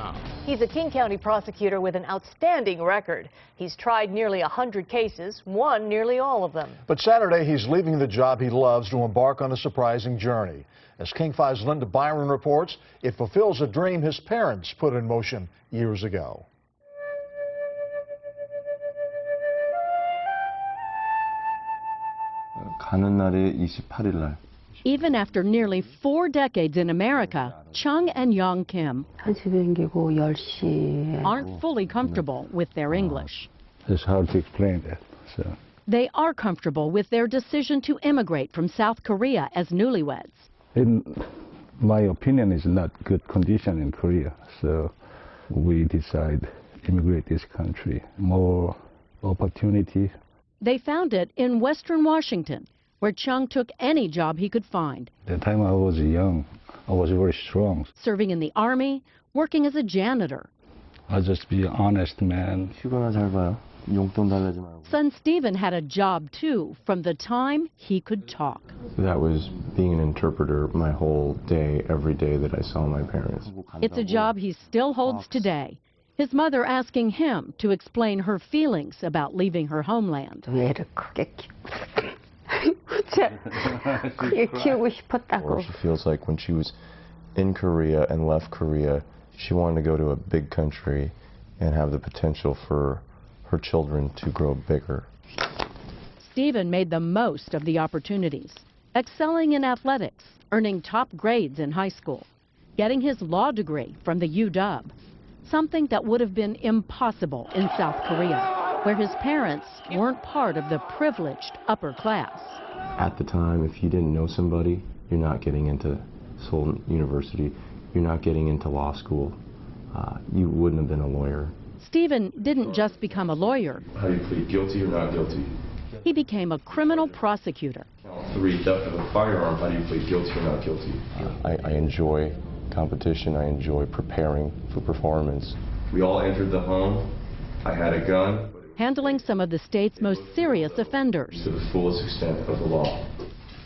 now. He's a King County prosecutor with an outstanding record. He's tried nearly 100 cases, won nearly all of them. But Saturday, he's leaving the job he loves to embark on a surprising journey. As King 5's Linda Byron reports, it fulfills a dream his parents put in motion years ago. 가는 날이 28일 날. Even after nearly 4 decades in America, Chung and Young Kim aren't fully comfortable with their English. It's hard to explain that. So. They are comfortable with their decision to immigrate from South Korea as newlyweds. In my opinion, it's not good condition in Korea, so we decide immigrate this country. More opportunity. They found it in Western Washington, where Chung took any job he could find. The time I was young, I was very strong. Serving in the Army, working as a janitor. I'll just be an honest man. 휴가나 잘 봐요. 용돈 달래지 말고. Son Stephen had a job too, from the time he could talk. That was being an interpreter my whole day, every day that I saw my parents. It's a job he still holds today. His mother asking him to explain her feelings about leaving her homeland. Or she feels like when she was in Korea and left Korea, she wanted to go to a big country and have the potential for her children to grow bigger. Stephen made the most of the opportunities, excelling in athletics, earning top grades in high school, getting his law degree from the UW, something that would have been impossible in South Korea, where his parents weren't part of the privileged upper class. At the time, if you didn't know somebody, you're not getting into Seoul University, you're not getting into law school, you wouldn't have been a lawyer. Stephen didn't just become a lawyer. How do you plead, guilty or not guilty? He became a criminal prosecutor. Count 3, theft of a firearm, how do you plead, guilty or not guilty? I enjoy competition, I enjoy preparing for performance. We all entered the home, I had a gun. Handling some of the state's most serious offenders. To the fullest extent of the law.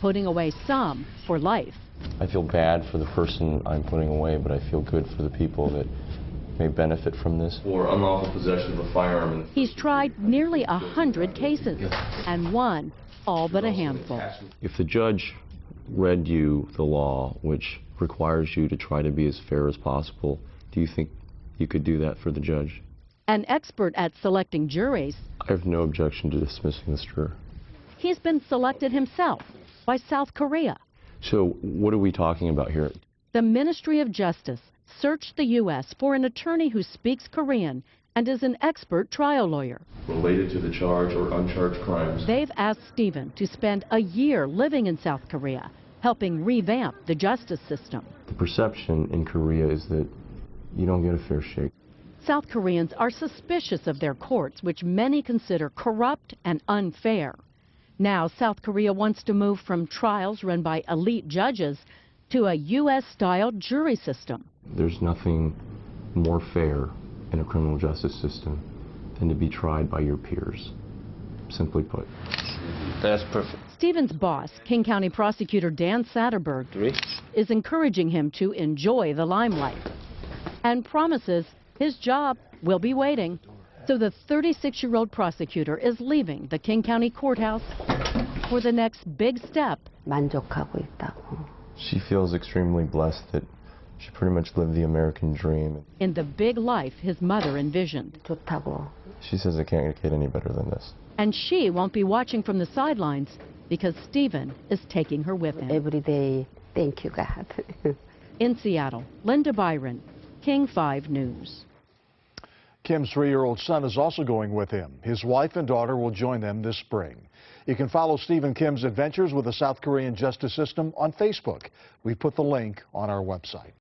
Putting away some for life. I feel bad for the person I'm putting away, but I feel good for the people that may benefit from this. For unlawful possession of a firearm. He's tried nearly 100 cases and won all but a handful. If the judge read you the law, which requires you to try to be as fair as possible, do you think you could do that for the judge? An expert at selecting juries, I have no objection to dismissing this juror. He's been selected himself by South Korea. So what are we talking about here? The Ministry of Justice searched the U.S. for an attorney who speaks Korean and is an expert trial lawyer. Related to the charge or uncharged crimes. They've asked Stephen to spend a year living in South Korea, helping revamp the justice system. The perception in Korea is that you don't get a fair shake. South Koreans are suspicious of their courts, which many consider corrupt and unfair. Now, South Korea wants to move from trials run by elite judges to a U.S.-style jury system. There's nothing more fair in a criminal justice system than to be tried by your peers, simply put. That's perfect. Stephen's boss, King County Prosecutor Dan Satterberg, is encouraging him to enjoy the limelight and promises his job will be waiting. So the 36-year-old prosecutor is leaving the King County Courthouse for the next big step. She feels extremely blessed that she pretty much lived the American dream. In the big life his mother envisioned. She says it can't get any better than this. And she won't be watching from the sidelines because Stephen is taking her with him. Every day, thank you, God. In Seattle, Linda Byron, King 5 News. Kim's 3-year-old son is also going with him. His wife and daughter will join them this spring. You can follow Stephen Kim's adventures with the South Korean justice system on Facebook. We've put the link on our website.